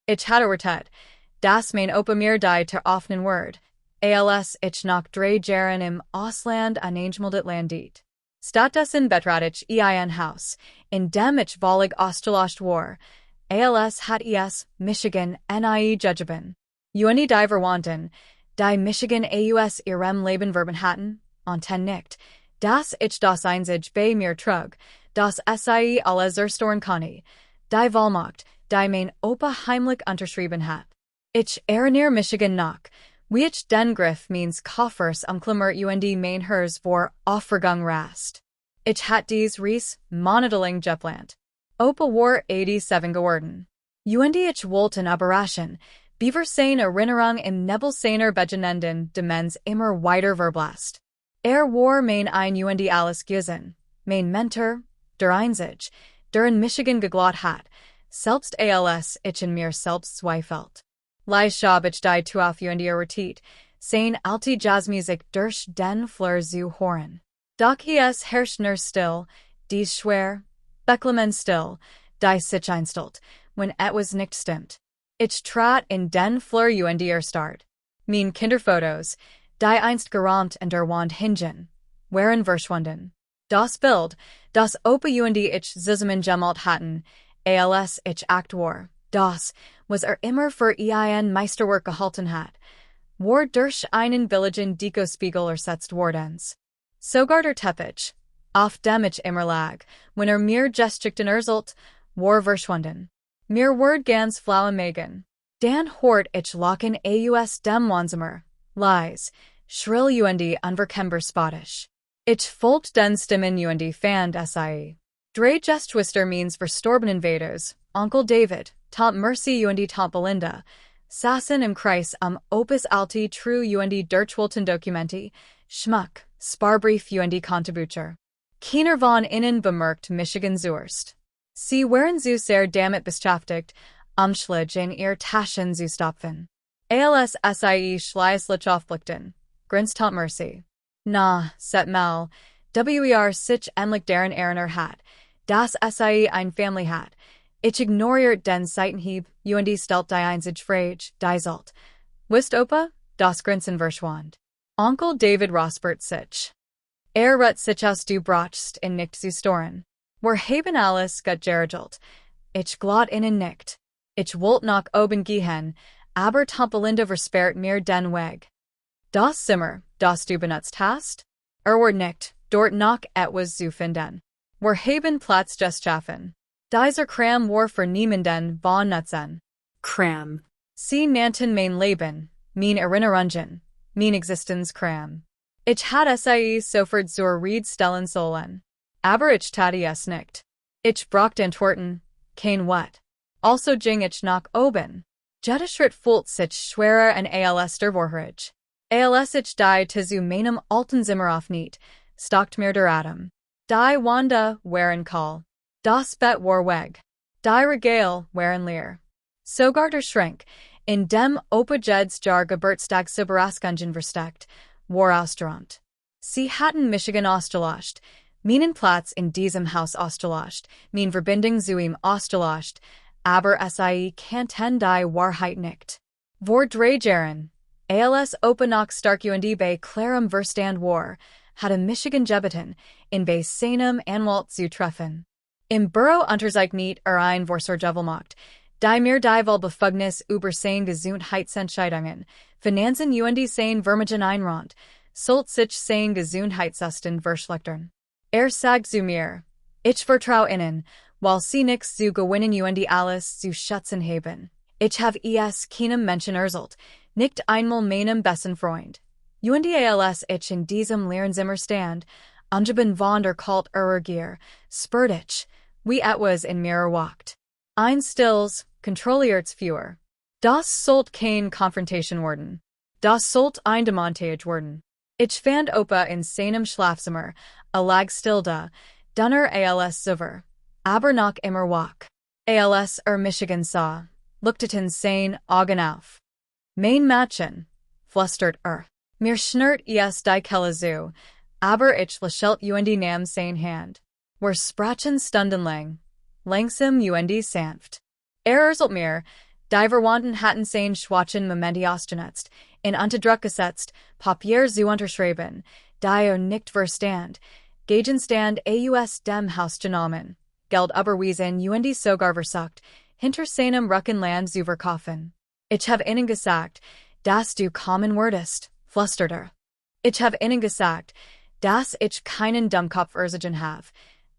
Ich hatte wertet. Das mein Opa mir die ter offenen Word. Als ich nach 3 Jahren im Ausland eingemeldet landit. Stattdessen betrat ich ein Haus, in dem ich völlig ausgelöscht war. Als hat es Michigan nie gegeben. Die Verwandten, die Michigan aus ihrem Leben verben hatten, anten nicht, dass ich das einzig bei mir trug, das sei alles erstoren konnte, die Vollmacht, die mein Opa heimlich unterschrieben hat. Ich erinnere Michigan nach, wie ich den Griff means Koffers Klimmer mein Hers vor Aufregung rast. Ich hat dies Ries monitoring Jepland. Opa war 87 geworden. Ich wollten überraschen, Beaver seine Erinnerung im Nebel seiner Beginnenden Demens immer weiter verblasst. War mein alles gewesen, mein Mentor, der einzig, der in Michigan geglaubt hat, selbst als ich in mir selbst zweifelt. Leishab ich die tuaf retit, sein alte Jazzmusik durch den Fleur zu hören. Doch es herrscht nur still, dies schwer, Becklemen still, die sich einstellt, when etwas nicht stimmt. Ich trat in den Fleur start. Mein Kinderfotos, die einst gerahmt in der Wand hingen, waren verschwunden. Das Bild, das Opa ich zusammen gemalt hatten, als ich acht war, das, was immer für ein Meisterwerk gehalten hat, war durch einen billigen Dekospiegel ersetzt wordens. Sogar der Teppich, auf dem ich immer lag, wenn mir geschickten erzählt, war verschwunden. Mir word ganz flaue Megan. Dan hort ich lachen aus dem Wohnzimmer, leise, schrill unverkennbar spottisch. Ich folgt den Stimmen fand sei. Drei Gestwister means verstorbenen Vedos, Onkel David, Tant Mercy Tant Belinda, sassen im Kreis am Opus Alti True Durchwolten Documenti, Schmuck, Sparbrief Contributor. Keiner von innen bemerkt Michigan Zurst. Sie waren zu sehr damit beschäftigt, Umschlag in ihr Taschen zu stopfen. Als sie schließlich aufblickten, grinst Tant Mercy. Na, set mal, sich endlich deren Erinner hat, das sei ein Family hat. Ich ignoriert den Seitenhieb, stellt die einzig Frage, die sollt. Wisst Opa, das Grinsen verschwand. Onkel David Rosbert sich. Rut sich aus du brachst in nicht zu storen. Wir haben alles gut geregelt. Ich glot innen nicht. Ich wollt nach oben gehen, aber Tant Belinda versperrt mir den Weg. Das Zimmer, das du benutzt hast? War nicht, dort noch etwas zu finden. Wir haben Platz just schaffen. Dieser Kram war für niemanden von Nutzen. Kram. Sie nannten mein Leben, mein Erinnerungen, mein Existenzkram. Ich hatte sie sofort zur Ried stellen sollen. Aber ich tat es nicht. Ich brachte Antworten, kein What. Also ging ich nach oben. Jeder Schritt fühlt sich schwerer und als der Vorhage. Als ich die zu meinem alten Zimmer aufniet, stockt mir der Atem. Die Wanda waren kall. Das Bett war weg. Die Regale waren leer. Sogar der Schrank, in dem Opa Jed's Jar Geburtstagsüberraschungen versteckt, war ausgeräumt. Sie hatten Michigan ausgelöscht, meinen Platz in diesem Haus ausgelöscht, mein Verbindung zu ihm ausgelöscht, aber sie kannten die Wahrheit nicht. Vor 3 Jahren, als Opa noch stark bei klarem Verstand war, hatte Michigan gebeten, in bei seinem Anwalt zu treffen. Im Büro unter sich nicht ein Vorsorgevollmacht, die mir die Befugnis über sein Gesundheitsentscheidungen, Finanzen sein Vermögen einrand, sollt sich sein Gesundheitszustand verschlechtern. Sagt zu mir, ich vertrau ihnen, weil sie nix zu gewinnen alles zu schätzen haben. Ich habe es keinem Menschen erzählt, nicht einmal meinem besten Freund. Als ich in diesem leeren Zimmer stand, angeben von der Kalt Gier, spürt ich, wie etwas in mir erwacht. Ein stilles, kontrolliertes Feuer. Das sollt kein Confrontation werden. Das sollt ein Demontage werden. Ich fand Opa in seinem Schlafzimmer, lag still da, dunner als silver, aber noch immer wach. Als Michigan sah, lookten seine Augen auf. Mein Mädchen, flüstert mir schnurrt es die Kelle zu, aber ich lächelt nam sein Hand. Wir sprachen stundenlang, langsam sanft. Erzählt mir, Die Verwandten hatten sein Schwachen Momente ausgenutzt, in unterdruckgesetzt, Papier zu unterschreiben, die nicht verstand, Gegenstand aus dem Haus genommen, Geld überwiesen und sogar versucht, hinter seinem Rückenland zu verkaufen. Ich habe ihnen gesagt, dass du kommen würdest, flüsterte. Ich habe ihnen gesagt, dass ich keinen Dummkopf ursachen habe.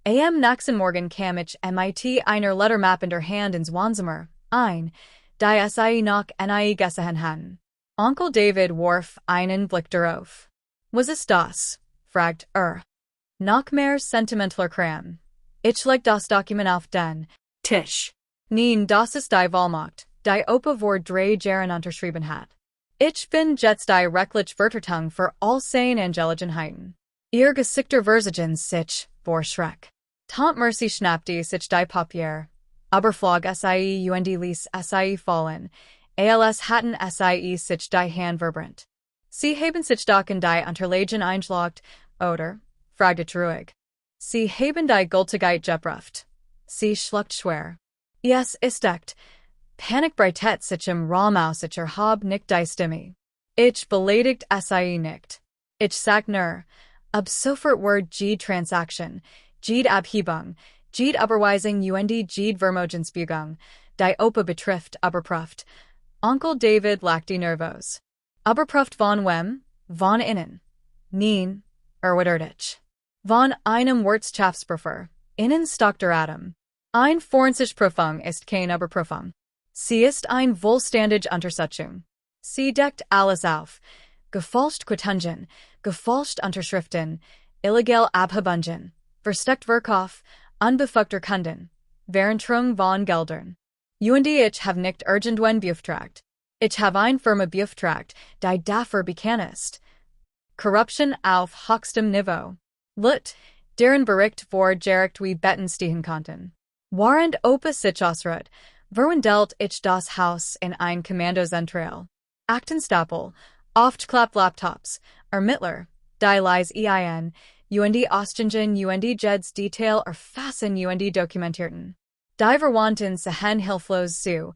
Am nächsten Morgen kam ich mit einer Lettermap in der Hand ins Wohnzimmer ein, die sie noch nie gesehen hatten. Onkel David warf einen Blick darauf. Was ist das? Fragt Noch mehr sentimentaler Kram. Ich leg das Dokument auf den Tisch. Nein, das ist die Vollmacht, die Opa vor 3 Jahren unterschrieben hat. Ich bin jetzt die rechtliche Vertretung für all seine Angelegenheiten. Ihr gesickter Versigen sich vor Schreck. Tant Mercy schnappte sich die Papier. Aber flog sie und ließ sie fallen. Als hatten sie sich die Hand verbrannt. Sie haben sich doch in die Unterlagen eingeloggt, oder? Fragte ich ruhig. Sie haben die Gültigkeit geprüft. Sie schluckt schwer. Yes, ist echt. Panikbreitet sich im Raum aus ihrer Hab nicht die Stimme. Ich beleidigt sie nicht. Ich sag nur, ab sofort wird jede Transaktion, jede Abhebung, jede Überweisung und jede Vermögensbiegung, die Opa betrifft, überprüft. Onkel David lachte nervös. Überprüft von wem? Von innen. Nein, ich. Von einem Wirtschaftsprüfer. Innen stockt Atem. Ein forensische Prüfung ist keine Überprüfung. Sie ist ein vollständige Untersuchung. Sie deckt alles auf. Gefälscht Quittungen, gefälscht Unterschriften, illegal Abhebungen, versteckt Verkauf, unbefugter Kunden, Verantrung von Geldern. Und ich habe nicht irgendwen beauftragt. Ich habe eine Firma beauftragt, die dafür bekannt ist. Korruption auf höchstem Niveau. Lut, deren Bericht vorgelegt wie Betten stehen konnten. Während Opa sich ausruht, verwandelt ich das Haus in ein Kommandozentral. Aktenstapel, oft klappt Laptops, Ermittler, die Leis ein, und Ostingen und Jeds Detail erfassen und dokumentierten. Die Verwandten sehen hilflos zu,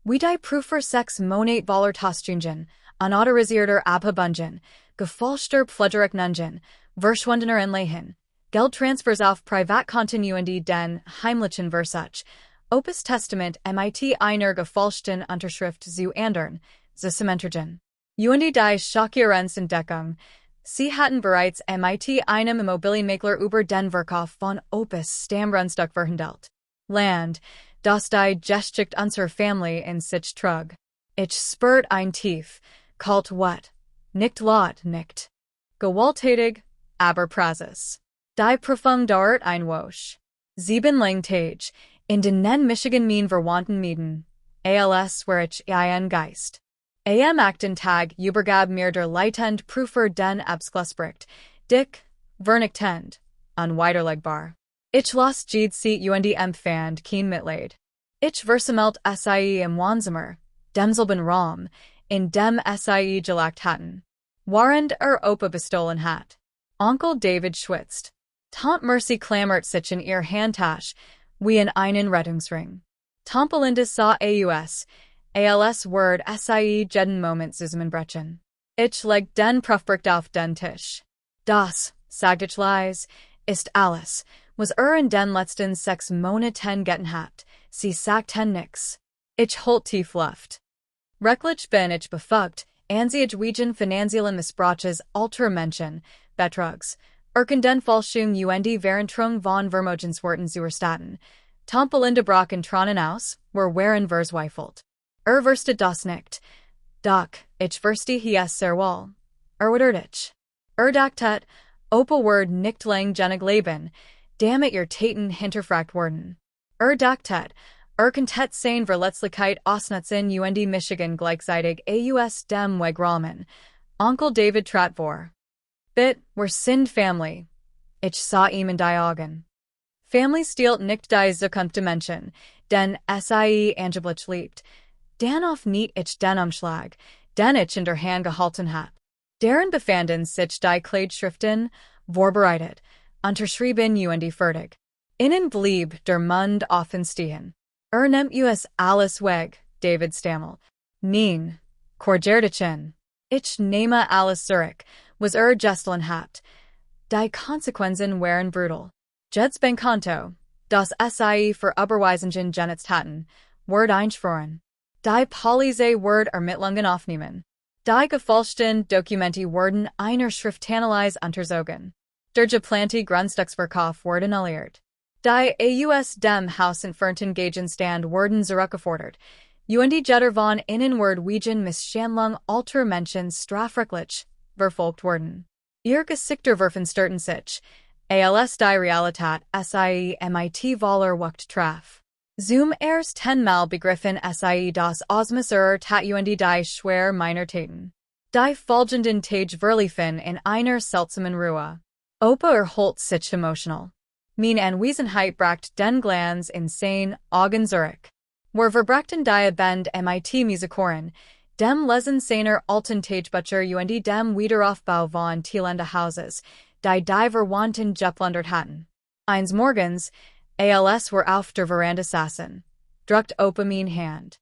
wie die Prüfer 6 Monate Voller Tastungen, unautorisierter Abhebungen, gefälschter Pflegerechnungen, verschwundener Anleihen, Geldtransfers auf Privatkonten und den heimlichen Versuch, Opus Testament mit einer gefälschten Unterschrift zu ändern, zu cementergen. Und die schockierendste Entdeckung, sie hatten bereits mit einem Immobilienmakler über den Verkauf von Opus Stammgrundstück verhandelt. Land, das die Geschichte unserer Familie in sich trug. Ich spürt ein Tief, kalt wat, nicht laut, nicht. Gewalttätig, aber Praxis. Die Prüfung dauert ein Woche. 7 lang Tage, in den Michigan mein Verwandten mieden. Als wär ich ein Geist. Am achten Tag übergab mir der Leitend Prüfer den Abschlussbericht, dick, vernichtend, unwiderlegbar. Ich las jede Seat und empfand kein Mitleid. Ich versammelt sie im Wohnzimmer, demselben Raum, in dem sie gelegt hatten. Während Opa bestohlen hat. Onkel David schwitzt. Tant Mercy klammert sich in ihr Handtasche, wie in einen Rettungsring. Tampelinda sah als Word sie jeden Moment zusammenbrechen. Ich leg den Prüfbericht auf den Tisch. Das, sagt ich leise, ist alles, was in den letzten 6 Monaten getan habt. Sie sagten nix. Ich holt tief Luft. Rechtlich bin ich befugt, ansiedwigen finanziellen Missbrauches alter Menschen, Betrugs, den Falschung und Verantrung von Vermögenswerten zu erstatten. Tampelinda brachen tronnen aus, waren verzweifelt. Verste das nicht. Doch, ich verste hies sehr wohl. Wird ich. Dachtet, Opa word nicht lang genig leben, damit ihr Taten hinterfragt worden. Dachtet, kontet sein Verletzlichkeit ausnutzen und Michigan gleichzeitig aus dem Weg räumen. Onkel David trat vor. Bit, wir sind Family. Ich sah ihm in die Augen. Family stiehlt nicht die Zukunft Menschen, denn sie angeblich liebt. Dan auf nicht ich den Umschlag, den ich in der Hand gehalten hab. Deren befanden sich die Kleidschriften, vorbereitet, unterschrieben und fertig. Innen blieb der Mund offen stehen. Nimmt alles weg, David Stammel. Meinen, Korgerdechen. Ich nehme alles zurück, was gestern hat. Die Konsequenzen waren brutal. Jeds Benkanto, das Sie für Überweisungen genutzt hatten, Word einschworen. Die Polizei Word Ermittlungen aufnehmen. Die gefälschten Dokumente wurden einer Schriftanalyse unterzogen. Der geplante Grundstücksverkauf wurde annulliert. Die aus dem Haus entfernten Gegenstände wurden zurückgefordert. Und die Jeter von innen Word wegen Misshandlung alter Menschen strafrechtlich verfolgt wurden. Ihr Gesichter werfen störten sich, als die Realität sie mit Waller wucht traf. Zum erst 10-mal begriffen sie das Ausmaß tat und die schwer meiner Taten. Die folgenden Tage verliefen in einer seltsamen Ruhe. Opa erholt sich emotional. Meine Anwesenheit bracht den Glanz in seine Augen zurück. Wir verbrachten die Band mit Musikoren, dem Lesen seiner alten Tagebücher und dem Wiederaufbau von Thielende Hauses, die verwandten geplündert hatten. Eines Morgens, als wir auf der Veranda saßen, drückt Opa meine Hand.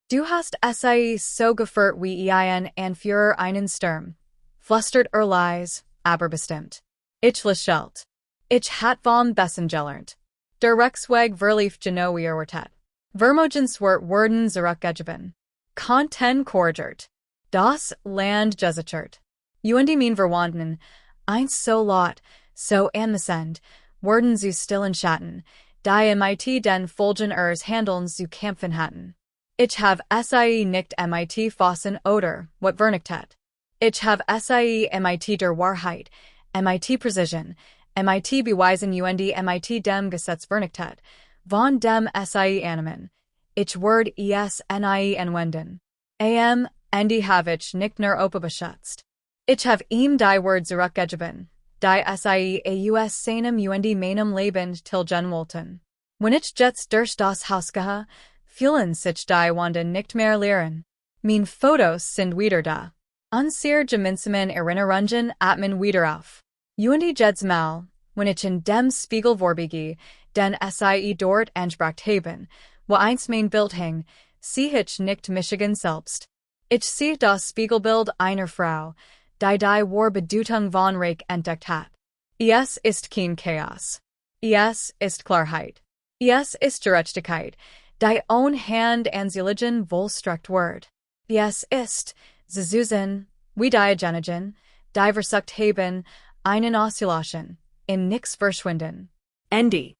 Du hast sie so geführt wie ein Anführer einen Sturm, flüstert leise, aber bestimmt. Ich lächelte. Ich hat vom Bessen gelernt. Der Rechtsweg verlief genau wie erwartet. Vermogens wurden zurückgegeben. Konten korrigiert. Das Land gesichert. Und die mein Verwandten, eins so laut, so anmaßend, wurden zu stillen Schatten, die mit den Folgen ihres Handelns zu kämpfen hatten. Ich habe sie nicht mit Fassen oder wat Vernichtet. Ich habe sie mit der Wahrheit, mit Precision, mit Beweisen und mit dem Gesetz Vernichtet, von dem sie annehmen. Ich werde es nie anwenden. Die habe ich nicht nur Opa beschützt. Ich habe ihm die Word zurückgegeben, die sie aus seinem und meinem Leben tilgen wollten. Wenn ich jetzt durch das Haus gehe, fühlen sich die Wanden nicht mehr leeren. Mein Fotos sind wieder da. Unser gemeinsamen Erinnerungen atmen wieder auf. Und jedes Mal, wenn ich in dem Spiegel vorbeige, den sie dort anspracht haben, wo einst mein Bild hing, sehe ich nicht Michigan selbst. Ich sehe das Spiegelbild einer Frau, die war Bedeutung von Reich entdeckt hat. Es ist kein Chaos. Es ist Klarheit. Es ist Gerechtigkeit, die Hand anzulegen vollstreckt wird. Es ist, Zusammen, wie die Genigen, die versucht haben, einen Oscillation, im Nix verschwinden. Andy.